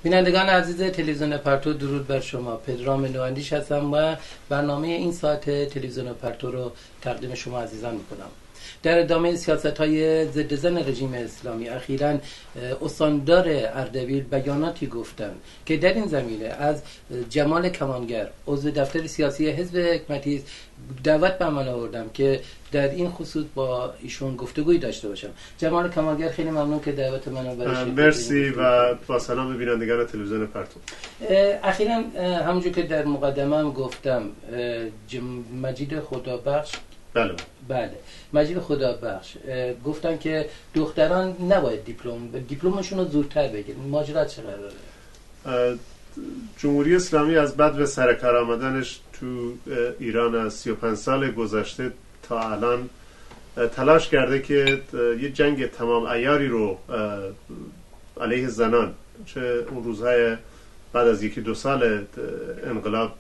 بینندگان عزیز تلویزیون پرتو، درود بر شما. پدرام نواندیش هستم و برنامه این ساعت تلویزیون پرتو رو تقدیم شما عزیزان میکنم. در ادامه سیاست‌های ضد زن رژیم اسلامی، اخیراً استاندار اردبیل بیاناتی گفتند که در این زمینه از جمال کمانگر، عضو دفتر سیاسی حزب حکمتی، دعوت به عمل آوردم که در این خصوص با ایشون گفتگویی داشته باشم. جمال کمانگر، خیلی ممنون که دعوت منو برای مرسی و با سلام به بینندگان تلویزیون پرتو. اخیراً همونجور که در مقدمه‌ام گفتم، مجید خدابخش، بله مجید خدابخش گفتن که دختران نباید دیپلمشون رو زودتر بگیرن. ماجرا چه قراره؟ جمهوری اسلامی از بعد به سر کار آمدنش تو ایران از 35 سال گذشته تا الان تلاش کرده که یه جنگ تمام عیاری رو علیه زنان، چه اون روزهای بعد از 1-2 سال انقلاب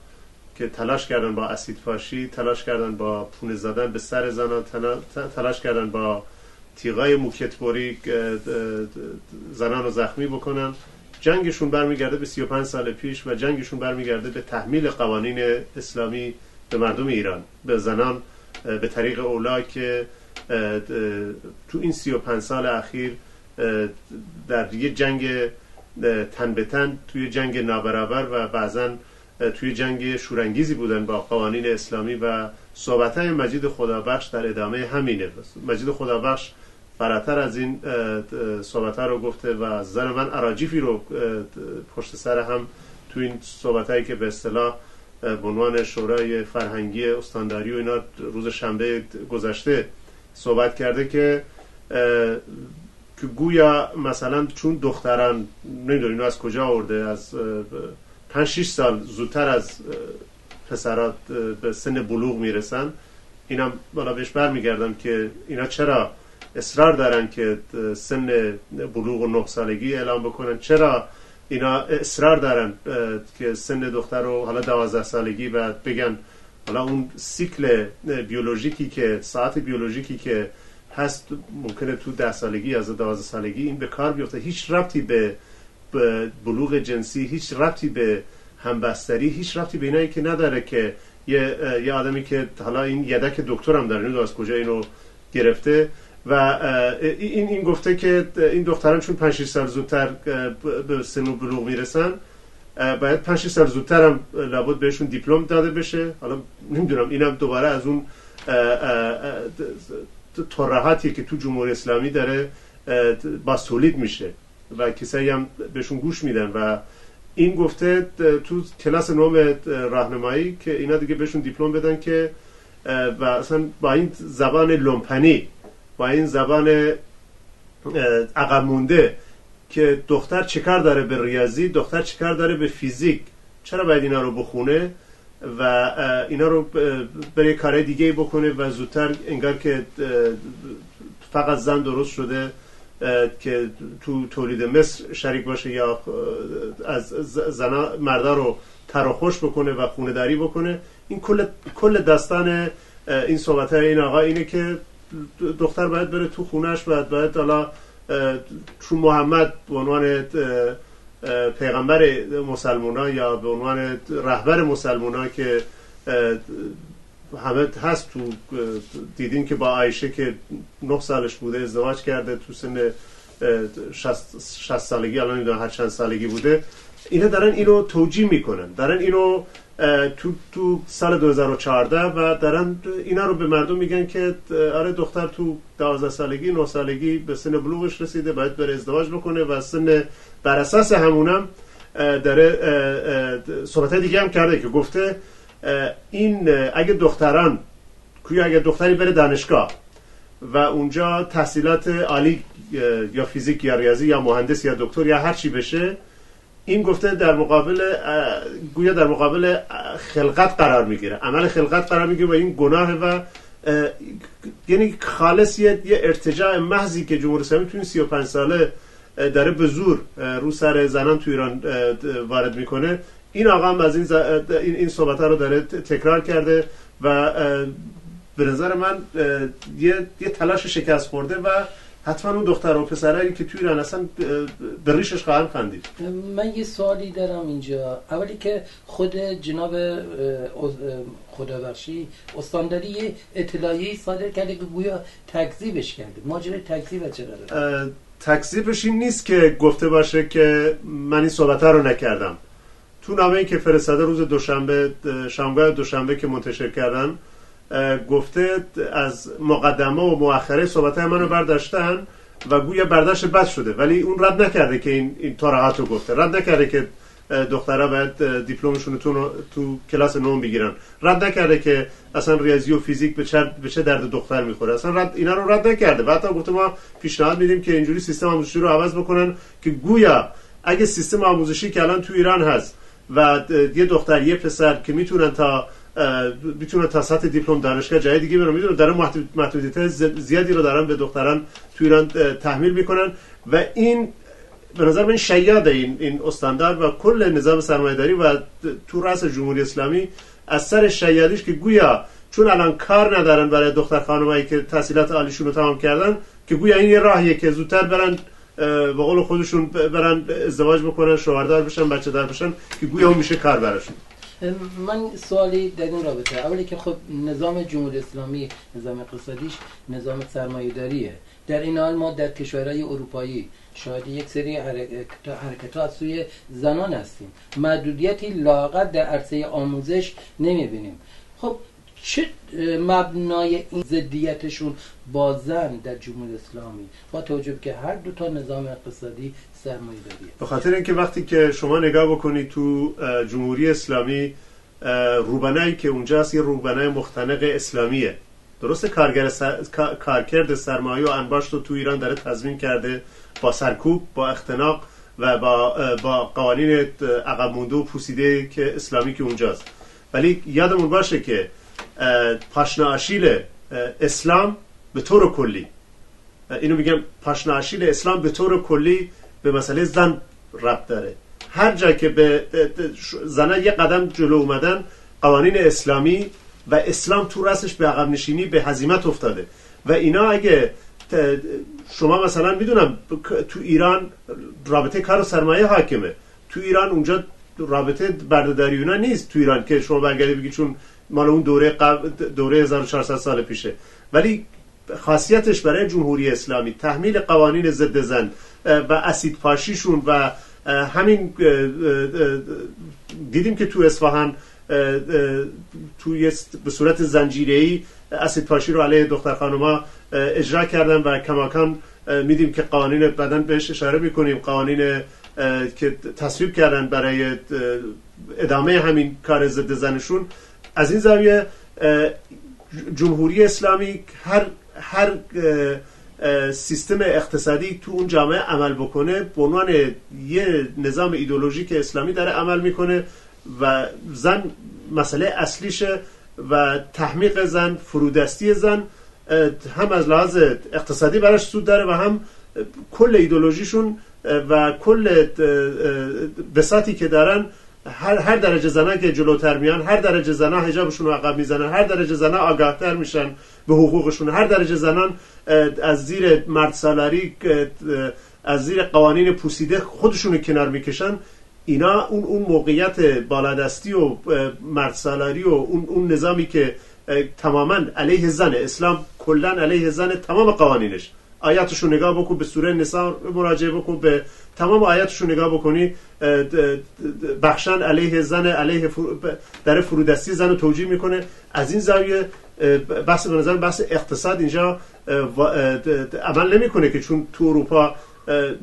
که تلاش کردن با اسیدفاشی، تلاش کردن با پونه زدن به سر زنان، تلاش کردن با تیغای موکتبری زنان رو زخمی بکنن. جنگشون برمیگرده به 35 سال پیش و جنگشون برمیگرده به تحمیل قوانین اسلامی به مردم ایران، به زنان، به طریق اولا که تو این 35 سال اخیر در یه جنگ تن به تن، توی جنگ نابرابر و بعضاً توی جنگ شورانگیزی بودن با قوانین اسلامی و صحبت‌های مجید خدابخش در ادامه همینه. مجید خدابخش فراتر از این صحبت‌ها رو گفته و زن من اراجیفی رو پشت سر هم توی این صحبت‌هایی که به اصطلاح به عنوان شورای فرهنگی استانداری و اینا روز شنبه گذشته صحبت کرده که گویا مثلا چون دختران، نمیدونم اینو از کجا آورده، از 5-6 سال زودتر از پسرات به سن بلوغ میرسن. اینا بالا بهش برمیگردم که اینا چرا اصرار دارن که سن بلوغ و 9 سالگی اعلام بکنن، چرا اینا اصرار دارن که سن دختر رو حالا 12 سالگی بعد بگن حالا اون سیکل بیولوژیکی که ساعت بیولوژیکی که هست ممکنه تو 10 سالگی از 12 سالگی این به کار بیفته. هیچ ربطی به بلوغ جنسی، هیچ ربطی به همبستری، هیچ ربطی به اینایی که نداره که یه آدمی که حالا این یدک دکتر هم داره، نمیدونم از کجا اینو گرفته و این گفته که این دختران چون 5-6 سال زودتر به سن و بلوغ میرسن باید 5-6 سال زودتر هم لابد بهشون دیپلم داده بشه. حالا نمیدونم اینم دوباره از اون ترهاتی که تو جمهوری اسلامی داره باز تولید میشه و کسایی هم بهشون گوش میدن و این گفته تو کلاس 9 راهنمایی که اینا دیگه بهشون دیپلم بدن که و اصلا با این زبان لومپنی، با این زبان عقب مونده که دختر چیکار داره به ریاضی، دختر چیکار داره به فیزیک، چرا باید اینا رو بخونه و اینا رو برای کارهای دیگه بکنه و زودتر انگار که فقط زن درست شده که تو تولید مصر شریک باشه یا از زنا مردا رو تراخوش بکنه و خونه داری بکنه. این کل داستان این صحبت‌های این آقا اینه که دختر باید بره تو خونهش و باید حالا چون محمد به عنوان پیغمبر مسلمونا یا به عنوان رهبر مسلمونا که همه هست، تو دیدین که با عایشه که 9 سالش بوده ازدواج کرده، تو سن 60 سالگی الان نمیدونم هر چند سالگی بوده، اینا دارن اینو توجیه میکنن، دارن اینو تو سال 2014 و دارن اینا رو به مردم میگن که آره دختر تو 12 سالگی 9 سالگی به سن بلوغش رسیده باید بره ازدواج بکنه و سن بر اساس همونم داره صحبت دیگه هم کرده که گفته این اگه دختری بره دانشگاه و اونجا تحصیلات عالی یا فیزیک یا ریاضی یا مهندس یا دکتر یا هر چی بشه، این گفته در مقابل خلقت قرار میگیره، عمل خلقت قرار میگیره و این گناه و یعنی خالص یه ارتجاع محضی که جمهوری اسلامی تو این 35 ساله داره به زور رو سر زنان تو ایران وارد میکنه. این آقا هم از این صحبت‌ها رو داره تکرار کرده و به نظر من یه تلاش شکست خورده و حتما اون دختر و پسرایی که توی ایران اصلا به ریشش خواهند خندید. من یه سوالی دارم اینجا. اولی که خود جناب خدابخشی استانداری یه اطلاعیه‌ای صادر کرده که گویا تکذیبش کرده. ماجرای تکذیب چقدره؟ تکذیبش این نیست که گفته باشه که من این صحبت‌ها رو نکردم. تو نامه‌ای که فرستاده روز دوشنبه، شنبه دوشنبه که منتشر کردن، گفته از مقدمه و مؤخره صحبت‌های منو برداشتن و گویا برداشت بد شده، ولی اون رد نکرده که این طرحات رو گفته، رد نکرده که دخترها باید دیپلمشون تو کلاس 9 بگیرن، رد نکرده که اصلا ریاضی و فیزیک به چه درد دختر میخوره، اصلا اینا رو رد نکرده. بعد گفته ما پیشنهاد میدیم که اینجوری سیستم آموزشی رو عوض بکنن که گویا اگه سیستم آموزشی که الان تو ایران هست و یه دختر یه پسر که میتونن تا سطح دیپلم دانشگاه جای دیگه برن، میدونن داره محدودیت زیادی رو دارن به دختران تو ایران تحمیل میکنن و این به نظر من شیاده این استاندارد و کل نظام سرمایه‌داری و تو رأس جمهوری اسلامی از سر شیادیش که گویا چون الان کار ندارن برای دختر خانمایی که تحصیلات عالیشون رو تمام کردن که گویا این یه راهیه که زودتر برن به قول خودشون برن ازدواج بکنن، شوهردار بشن، بچه دار بشن که گویا اون میشه کار براشون. من سوالی در این رابطه. اولی که خب نظام جمهوری اسلامی نظام اقتصادیش نظام سرمایه‌داریه. در این حال ما در کشورهای اروپایی شاید یک سری حرکت‌ها از سوی زنان هستیم، محدودیتی لااقل در عرصه آموزش نمی‌بینیم. خب چه مبنای این ضدیتشون با زن در جمهوری اسلامی با توجه که هر دو تا نظام اقتصادی سرمایه‌داریه؟ به خاطر اینکه وقتی که شما نگاه بکنید تو جمهوری اسلامی روبنایی که اونجا هست یه روبنای مختنق اسلامیه. درسته کارکرد سرمایه و انباشت رو تو ایران داره تضمین کرده با سرکوب، با اختناق و با قوانین عقب مونده و پوسیده که اسلامی که اونجاست. ولی یادمون باشه که پاشناشیل اسلام به طور کلی، اینو میگم پاشناشیل اسلام به طور کلی به مسئله زن ربط داره. هر جا که به زنان یه قدم جلو اومدن قوانین اسلامی و اسلام تو راسش به عقب نشینی به هزیمت افتاده و اینا اگه شما مثلا میدونم تو ایران رابطه کار و سرمایه حاکمه، تو ایران اونجا رابطه بردهداری اونا نیست تو ایران که شما برگردی بگی چون مال اون دوره 1400 سال پیشه، ولی خاصیتش برای جمهوری اسلامی تحمیل قوانین ضد زن و اسید پاشیشون و همین دیدیم که تو اصفهان به صورت زنجیره‌ای اسید پاشی رو علیه دختر خانوما اجرا کردن و کماکان میدیم که قوانین بعداً بهش اشاره میکنیم، قوانین که تصویب کردن برای ادامه همین کار ضد زنشون. از این زاویه جمهوری اسلامی هر سیستم اقتصادی تو اون جامعه عمل بکنه به عنوان یه نظام ایدئولوژیک اسلامی داره عمل میکنه و زن مسئله اصلیشه و تحمیق زن، فرودستی زن هم از لحاظ اقتصادی براش سود داره و هم کل ایدئولوژیشون و کل بساطی که دارن. هر درجه زنان که جلوتر میان، هر درجه زنان حجابشون رو عقب میزنن، هر درجه زنان آگاهتر میشن به حقوقشون، هر درجه زنان از زیر مرد سالاری، از زیر قوانین پوسیده خودشون رو کنار میکشن. اینا اون موقعیت بالادستی و مرد سالاری و اون نظامی که تماما علیه زن، اسلام کلا علیه زن، تمام قوانینش، آیاتشو نگاه بکن، به سوره نساء مراجعه بکن، به تمام آیاتشو نگاه بکنی، بخشن علیه زن، علیه در فرودستی زن رو توجیه میکنه. از این زاویه بحث به نظر بحث اقتصاد اینجا عمل نمیکنه که چون تو اروپا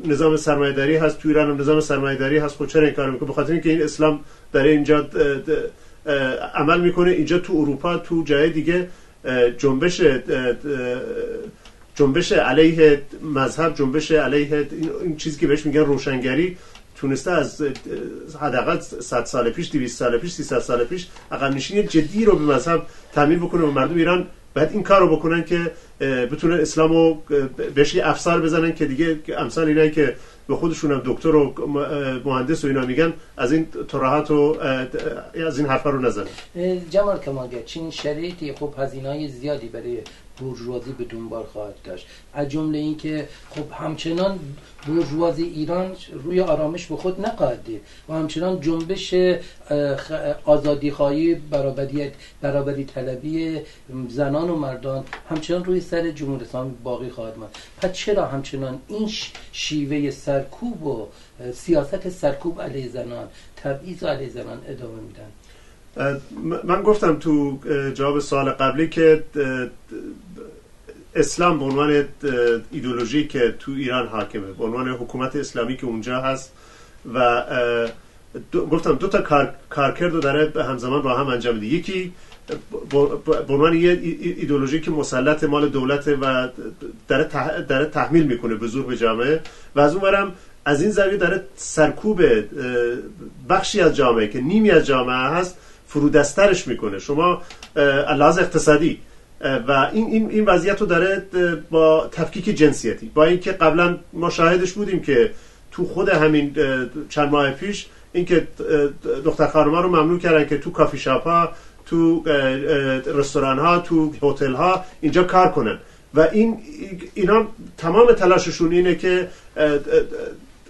نظام سرمایه‌داری هست، تو ایران هم نظام سرمایه‌داری هست، خود چرا این کار میکنه؟ به خاطر اینکه این اسلام داره اینجا عمل میکنه. اینجا تو اروپا، تو جای دیگه جنبش علیه مذهب، جنبش علیه این چیزی که بهش میگن روشنگری تونسته از حداقل 100 سال پیش، 200 سال پیش، 300 سال پیش عقب نشینی جدی رو به مذهب تعمیل بکنه و مردم ایران باید این کار رو بکنن که بتونن اسلامو بهش افسار بزنن که دیگه امثال اینایی که به خودشون هم دکتر و مهندس و اینا میگن از این ترهات و از این حرفا رو نزنن. جمال کمالگر، چین شرایطی خب هزینه‌های زیادی برای بورژوازی به دنبال خواهد داشت. از جمله این که خب همچنان بورژوازی ایران روی آرامش به خود نخواهد دید و همچنان جنبش آزادیخواهی، برابری طلبی زنان و مردان همچنان روی سر جمهوری اسلامی باقی خواهد ماند. پس چرا همچنان این شیوه سرکوب و سیاست سرکوب علیه زنان، تبعیض علیه زنان ادامه میدن؟ من گفتم تو جواب سوال قبلی که اسلام به عنوان ایدئولوژی که تو ایران حاکمه، به عنوان حکومت اسلامی که اونجا هست و گفتم دو تا کارکرد رو داره همزمان با هم انجام میده. یکی به عنوان یه ایدئولوژی که مسلط مال دولته و داره تحمیل میکنه به زور به جامعه، و از اون برم از این زاویه داره سرکوب بخشی از جامعه که نیمی از جامعه هست فرودسترش میکنه. شما لحاظ اقتصادی و این وضعیت رو داره با تفکیک جنسیتی، با اینکه قبلا ما شاهدش بودیم که تو خود همین چند ماه پیش اینکه دختر خانم‌ها رو ممنوع کردن که تو کافی شاپ ها، تو رستوران ها، تو هتل ها اینجا کار کنن و اینا تمام تلاششون اینه که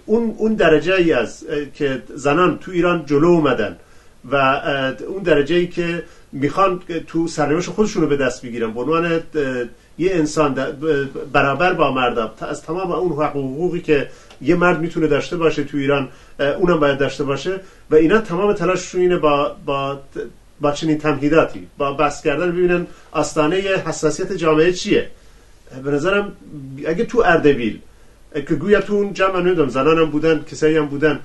اون درجه ای از که زنان تو ایران جلو اومدن و اون درجه ای که میخوان تو سرنوشت خودشون رو به دست بگیرن، به عنوان یه انسان برابر با مرد، از تمام اون حقوقی که یه مرد میتونه داشته باشه تو ایران اونم باید داشته باشه، و اینا تمام تلاششون اینه با چنین تمهیداتی، با بحث کردن ببینن آستانه حساسیت جامعه چیه. به نظرم اگه تو اردبیل که گویا تو اون جمع نمیدونم زنان هم بودن، کسایی هم بودن،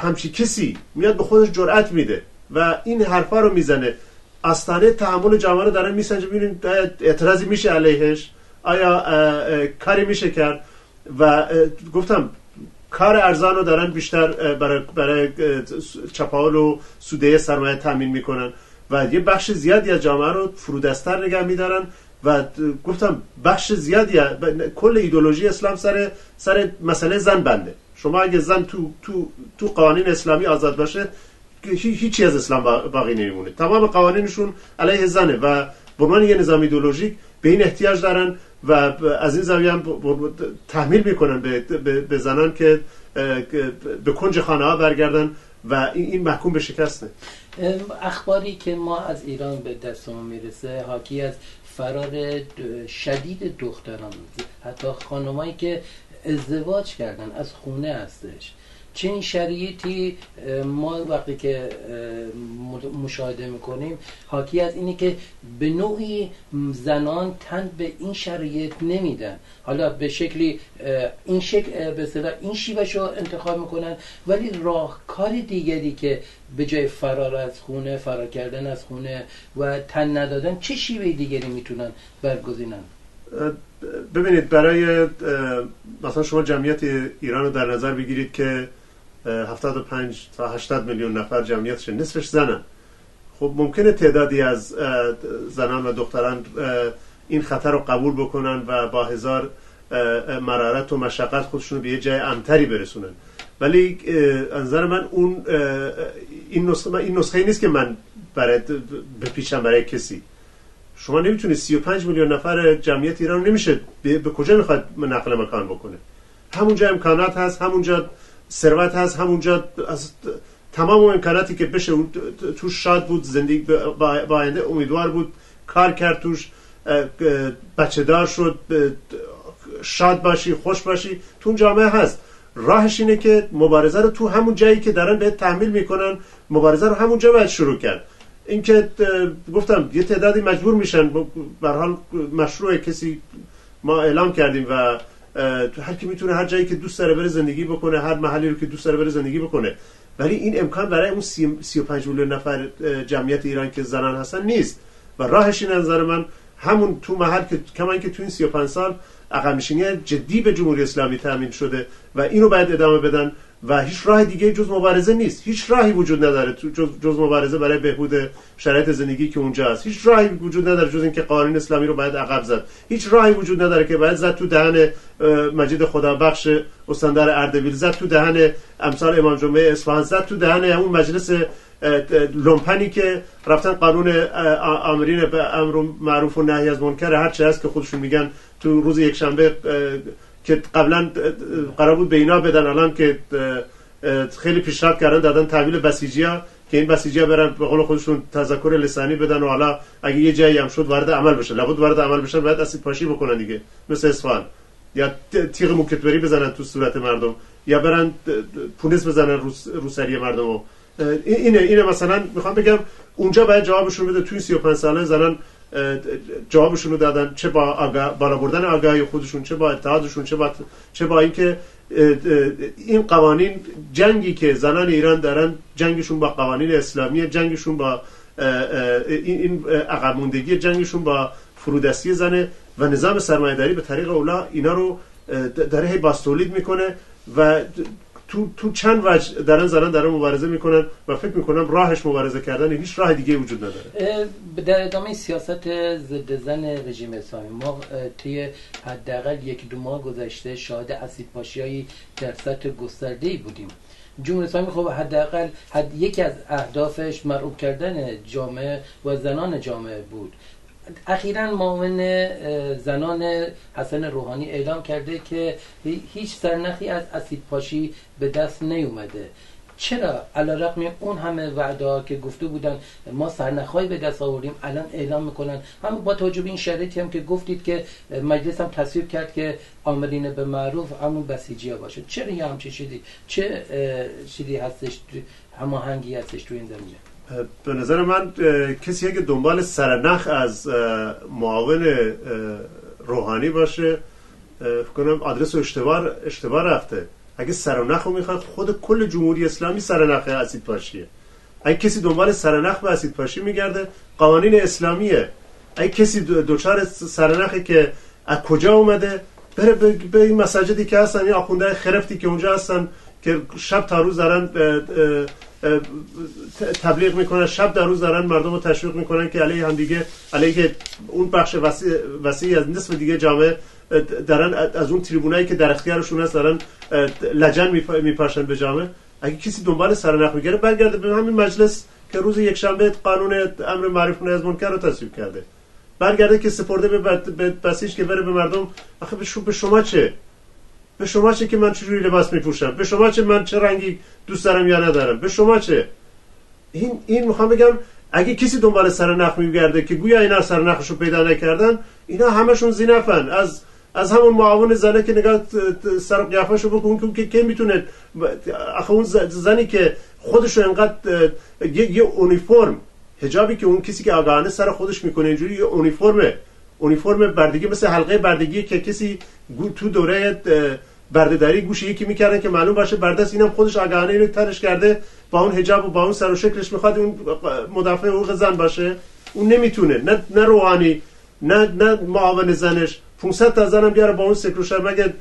همچی کسی میاد به خودش جرأت میده و این حرفا رو میزنه، آستانه تحمل جامعه رو دارن میسنجه، ببینید اعتراضی میشه علیهش، آیا کاری میشه کرد. و گفتم کار ارزان رو دارن بیشتر برای چپاول و سوده سرمایه تامین میکنن و یه بخش زیادی از جامعه رو فرودستر نگه میدارن و گفتم بخش زیادی کل ایدئولوژی اسلام سر مسئله زن بنده. شما اگه زن تو قوانین اسلامی آزاد باشه هیچی از اسلام باقی نمیمونه، تمام قوانینشون علیه زنه و به عنوان یه نظام ایدئولوژیک به این احتیاج دارن و از این زاویه هم تحمیل میکنن به زنان که به کنج خانه ها برگردن و این محکوم به شکسته. اخباری که ما از ایران به دستمون میرسه حاکی از فرار شدید دختران، حتی خانمایی که ازدواج کردن از خونه هستش. چنین شرایطی ما وقتی که مشاهده میکنیم حاکی از اینه که به نوعی زنان تن به این شرایط نمیدن، حالا به شکلی این شیوهش رو انتخاب میکنن، ولی راهکار دیگری که به جای فرار کردن از خونه و تن ندادن چه شیوه دیگری میتونن برگزینن؟ ببینید برای مثلا شما جمعیت ایران رو در نظر بگیرید که 75 تا 80 میلیون نفر جمعیتش، نصفش زنن. خب ممکنه تعدادی از زنان و دختران این خطر رو قبول بکنن و با هزار مرارت و مشقت خودشون رو به یه جای امن‌تری برسونن، ولی از نظر من این نسخه نیست که من بپیچم برای کسی. شما نمیتونید 35 میلیون نفر جمعیت ایران نمیشه به کجا میخواد نقل مکان بکنه؟ همونجا امکانات هست، همونجا ثروت هست، همونجا از تمام امکاناتی که بشه توش شاد بود، زندگی با آینده امیدوار بود، کار کرد توش، بچه دار شد، شاد باشی، خوش باشی، تو جامعه هست. راهش اینه که مبارزه رو تو همون جایی که دارن بهت تحمیل میکنن، مبارزه رو همونجا باید شروع کرد. این که گفتم یه تعدادی مجبور میشن، به هر حال مشروع کسی ما اعلام کردیم و هر کی میتونه هر جایی که دوست داره بره زندگی بکنه، هر محلی رو که دوست داره بره زندگی بکنه، ولی این امکان برای اون 35 میلیون نفر جمعیت ایران که زنان هستن نیست و راهش این نظر من همون تو محل که کما اینکه تو این 35 سال عقب نشینی جدی به جمهوری اسلامی تامین شده و اینو باید ادامه بدن و هیچ راه دیگه جز مبارزه نیست. هیچ راهی وجود نداره جز مبارزه برای بهبود شرایط زندگی که اونجا هست. هیچ راهی وجود نداره جز اینکه قانون اسلامی رو باید عقب زد. هیچ راهی وجود نداره که باید زد تو دهن مجید خدابخش استاندار اردبیل، زد تو دهن امثال امام جمعه اصفهان، زد تو دهن اون مجلس لومپنی که رفتن قانون آمرین به امر معروف و نهی از منکر هر چه هست که خودشون میگن تو روز یک شنبه که قبلا قرار بود به اینا بدن، الان که خیلی پیشرفت کردن دادن تحویل بسیجی‌ها که این بسیجی‌ها برن به قول خودشون تذکر لسانی بدن و حالا اگه یه جایی هم شد وارد عمل بشن، لابد وارد عمل بشن، باید اسید پاشی بکنن دیگه، مثل اصفهان، یا تیغ موکتبری بزنن تو صورت مردم، یا برن پونس بزنن رو سری مردم. اینه مثلا میخوام بگم اونجا باید جوابشون بده. توی 35 ساله زنان جوابشون رو دادن، چه با بالا بردن آگاهی خودشون، چه با اتحادشون، چه با اینکه این قوانین، جنگی که زنان ایران دارن، جنگشون با قوانین اسلامی، جنگشون با این عقب موندگی، جنگشون با فرودستی زنه و نظام سرمایه‌داری به طریق اولا اینا رو داره هی باستولید میکنه و تو چند وجه زنان دارن مبارزه میکنن و فکر میکنم راهش مبارزه کردن، هیچ راه دیگه وجود نداره. در ادامه سیاست ضد زن رژیم اسلامی ما طی حداقل 1-2 ماه گذشته شاهد اسیدپاشی‌های در سطح گسترده‌ای بودیم. جمهوری اسلامی خب حداقل یکی از اهدافش مرعوب کردن جامعه و زنان جامعه بود. اخیراً معاون زنان حسن روحانی اعلام کرده که هیچ سرنخی از اسیدپاشی به دست نیومده. چرا علیرغم اون همه وعده که گفته بودن ما سرنخ‌هایی به دست آوردیم الان اعلام میکنن؟ هم با توجه به این شرایطی هم که گفتید که مجلس هم تصویب کرد که آمرین به معروف همون بسیجی‌ها باشه، چرا یه همچین چه چیزی هستش، هماهنگی هستش تو این زمینه؟ به نظر من کسی که دنبال سرنخ از معاون روحانی باشه فکر کنم آدرس اشتباه رفته. اگه سرنخ رو میخواد خود کل جمهوری اسلامی سرنخ اسیدپاشیه. اگه کسی دنبال سرنخ به اسیدپاشی میگرده قوانین اسلامیه. اگه کسی دوچار سرنخی که از کجا اومده بره به این مساجدی که هستن، این آخوندهای خرفتی که اونجا هستن که شب تا روز دارن تبلیغ میکنن، شب در روز دارن مردم رو تشویق میکنن که علیه هم دیگه، علیه اون بخش وسیعی از نصف دیگه جامعه دارن از اون تریبونایی که در اختیارشون هست دارن لجن میپاشن به جامعه. اگه کسی دنبال سرنخ میگیره برگرده به همین مجلس که روز یک شنبه قانون امر معروف و نهی از منکر رو تصویب کرده، برگرده که سپرده به بسیج که بره به مردم آخه به شما چه؟ به شما چه که من چجوری لباس میپوشم؟ به شما چه من چه رنگی دوست دارم یا ندارم؟ به شما چه؟ این میخوام بگم اگه کسی دنبال سرنخ میگرده که گویا اینا سرنخشو پیدا نکردن، اینا همشون زینفن. از همون معاون زنه که نگاه سر قیافه‌شو بکن که میتونه، آخه اون زنی که خودشو انقدر یه اونیفرم حجابی که اون کسی که آگاهانه سر خودش میکنه اینجوری یه اونیفرم بردگی، مثل حلقه بردگی که کسی تو دوره بردهداری گوش یکی میکردن که معلوم باشه بردست، اینم خودش آگاهانه اینو ترش کرده با اون حجاب و با اون سر و شکلش میخواد اون مدافع حقوق زن باشه. اون نمیتونه، نه روحانی نه معاون زنش 500 تا زنم بیاره با اون سکروشر، مگه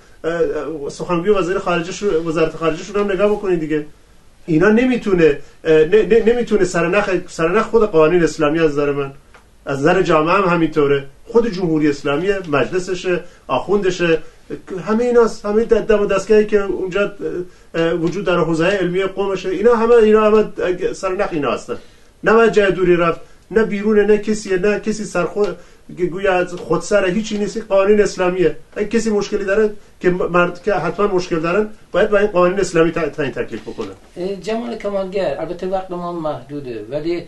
سخنگوی وزارت خارجه رو هم نگاه بکنید دیگه. اینا نمیتونه سرنخ خود قوانین اسلامی از نظر من، از نظر جامعه هم همینطوره، خود جمهوری اسلامی، مجلسشه، آخوندشه، همه ایناست، همه دم و دستگاهی که اونجا وجود داره، حوزه علمی قومشه، اینا همه سرنخ اینا هستن. نه جای دوری رفت، نه بیرونه، نه کسی سرخود گویا از خودسره، هیچی نیست. قوانین اسلامیه. اگه کسی مشکلی داره که حتما مشکل دارن باید با این قوانین اسلامی تعیین تکلیف بکنن. جمال کمالگر، البته وقت ما محدوده، ولی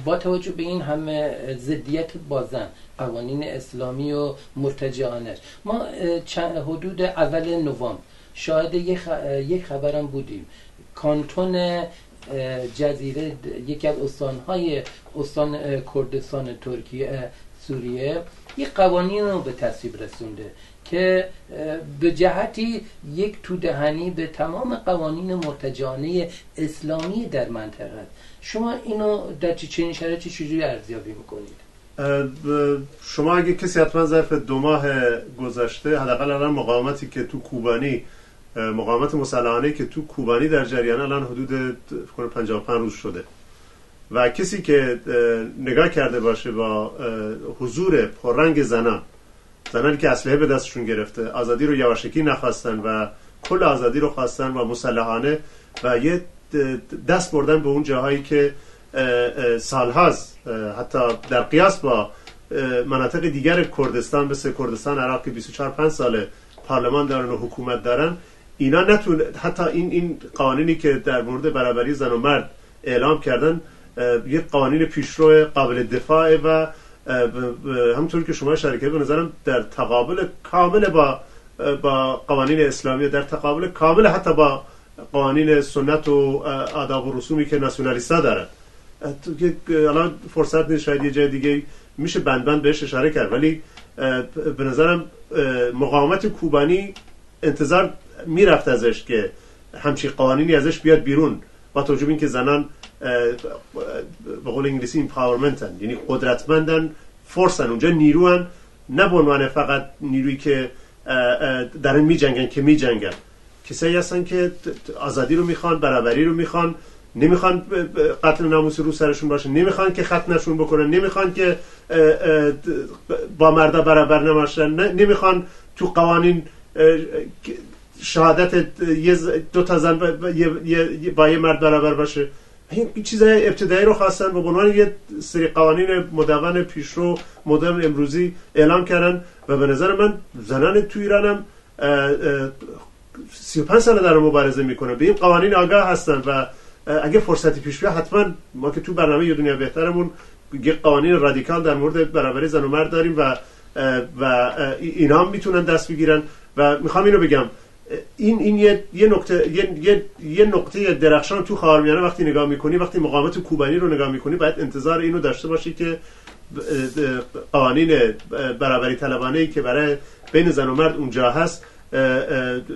با توجه به این همه ضدیت با زن، قوانین اسلامی و مرتجعانش، ما حدود اول نوامبر شاهد یک خبرم بودیم. کانتون جزیره، یکی از استان کردستان ترکیه سوریه، یک قوانین رو به تصویب رسونده که به جهتی یک تودهنی به تمام قوانین مرتجعانه اسلامی در منطقه. شما اینو در چنین شرایطی چجوری ارزیابی میکنید؟ شما اگه کسی حتما ظرف 2 ماه گذشته حداقل الان مقاومتی که تو کوبانی، مقاومت مسلحانه که تو کوبانی در جریان الان حدود 55 روز شده و کسی که نگاه کرده باشه با حضور پررنگ زنانی که اسلحه به دستشون گرفته، آزادی رو یواشکی نخواستن و کل آزادی رو خواستن و مسلحانه و یه دست بردن به اون جاهایی که سالهاست حتی در قیاس با مناطق دیگر کردستان مثل کردستان عراق که 24-5 ساله پارلمان دارن و حکومت دارن، اینا حتی این قوانینی که در مورد برابری زن و مرد اعلام کردن یک قوانین پیشرو قابل دفاع و همونطور که شما اشاره کردید به نظرم در تقابل کامل با قوانین اسلامی، در تقابل کامل حتی با قوانین سنت و آداب و رسومی که ناسیونالیست‌ها دارن. الان فرصت نیست، شاید یه جای دیگه میشه بند بهش اشاره کرد، ولی به نظرم مقاومت کوبانی انتظار میرفت ازش که همچین قوانینی ازش بیاد بیرون، با توجه به اینکه زنان به قول انگلیسی ایمپاورمنتن، یعنی قدرتمندن، فورسن، اونجا نیروان، نه به عنوان فقط نیرویی که دارن میجنگن که میجنگن، کسایی هستن که آزادی رو میخوان، برابری رو میخوان، نمیخوان قتل ناموسی رو سرشون باشه، نمیخوان که ختنشون بکنن، نمیخوان که با مردا برابر نباشن، نمیخوان تو قوانین شهادت دو تا زن با یه مرد برابر باشه. این چیزای ابتدایی رو خواستن و به عنوان یه سری قوانین مدون پیشرو مدرن امروزی اعلام کردن و به نظر من زنان تو ایران هم 35 سال دارن مبارزه میکنن، به این قوانین آگاه هستن و اگه فرصتی پیش بیاد حتما ما که تو برنامه یه دنیا بهترمون یه قوانین رادیکال در مورد برابری زن و مرد داریم و اینا هم میتونن دست بگیرن. و میخوام اینو بگم، این یه نقطه درخشان تو خاورمیانه وقتی نگاه میکنی، وقتی مقاومت کوبانی رو نگاه میکنی، باید انتظار اینو داشته باشی که قوانین برابری طلبانه‌ای که برای بین زن و مرد اونجا هست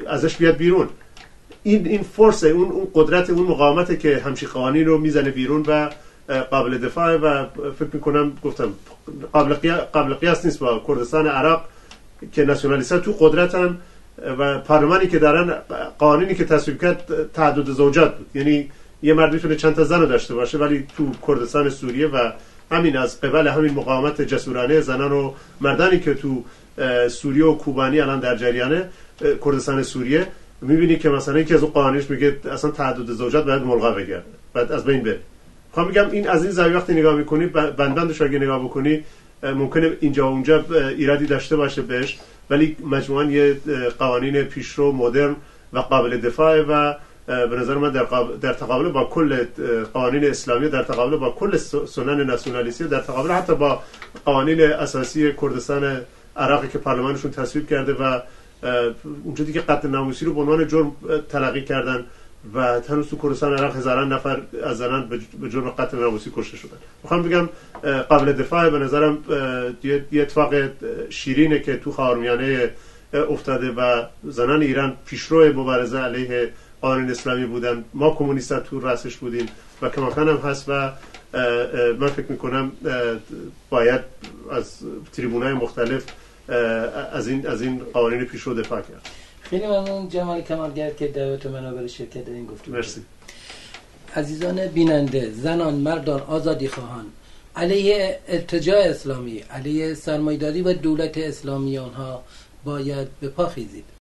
ازش بیاد بیرون. این فورس، اون قدرت، اون مقاومت که همچین قوانین رو میزنه بیرون و قابل دفاع و فکر میکنم گفتم قابل قیاس نیست با کردستان عراق که ناسیونالیست‌ها تو قدرتن و پارلمانی که دارن، قوانینی که تصویب کرد تعدد زوجات بود، یعنی یه مرد میتونه چند تا زن رو داشته باشه، ولی تو کردستان سوریه و همین از قبل همین مقاومت جسورانه زنان و مردانی که تو سوریه و کوبانی الان در جریانه کردستان سوریه، میبینی که مثلا یکی از اون قوانینش میگه اصلا تعدد زوجات باید ملغا بگردن، بعد از بین بره. میخوام بگم این از این زاویه وقتی نگاه میکنی، بندش اگه نگاه بکنی ممکنه اینجا و اونجا ایرادی داشته باشه بهش، ولی مجموعاً یه قوانین پیشرو مدرن و قابل دفاع و به نظر من در تقابل با کل قوانین اسلامی، در تقابل با کل سنن ناسیونالیستی، در تقابل حتی با قوانین اساسی کردستان عراقی که پارلمانشون تصویب کرده و اونجا دیگه قتل ناموسی رو به عنوان جرم تلقی کردن و هنوز تو کردستان عراق هزاران نفر از زنان به جرم قتل ناموسی کشته شدن. میخوام بگم قابل دفاع، به نظرم یه اتفاق شیرینه که تو خاورمیانه افتاده و زنان ایران پیشرو مبارزه علیه قانون اسلامی بودن، ما کمونیست‌ها تو رأسش بودیم و کماکان هم هست و من فکر میکنم باید از تریبونای مختلف از این قوانین پیشرو دفاع کرد. خیلی ممنون جمال کمالگر که دعوت منو برای شرکت در این گفتگو. مرسی. عزیزان بیننده، زنان، مردان، آزادی خواهان، علیه ارتجاع اسلامی، علیه سرمایه‌داری و دولت اسلامی آنها باید به پا خیزید.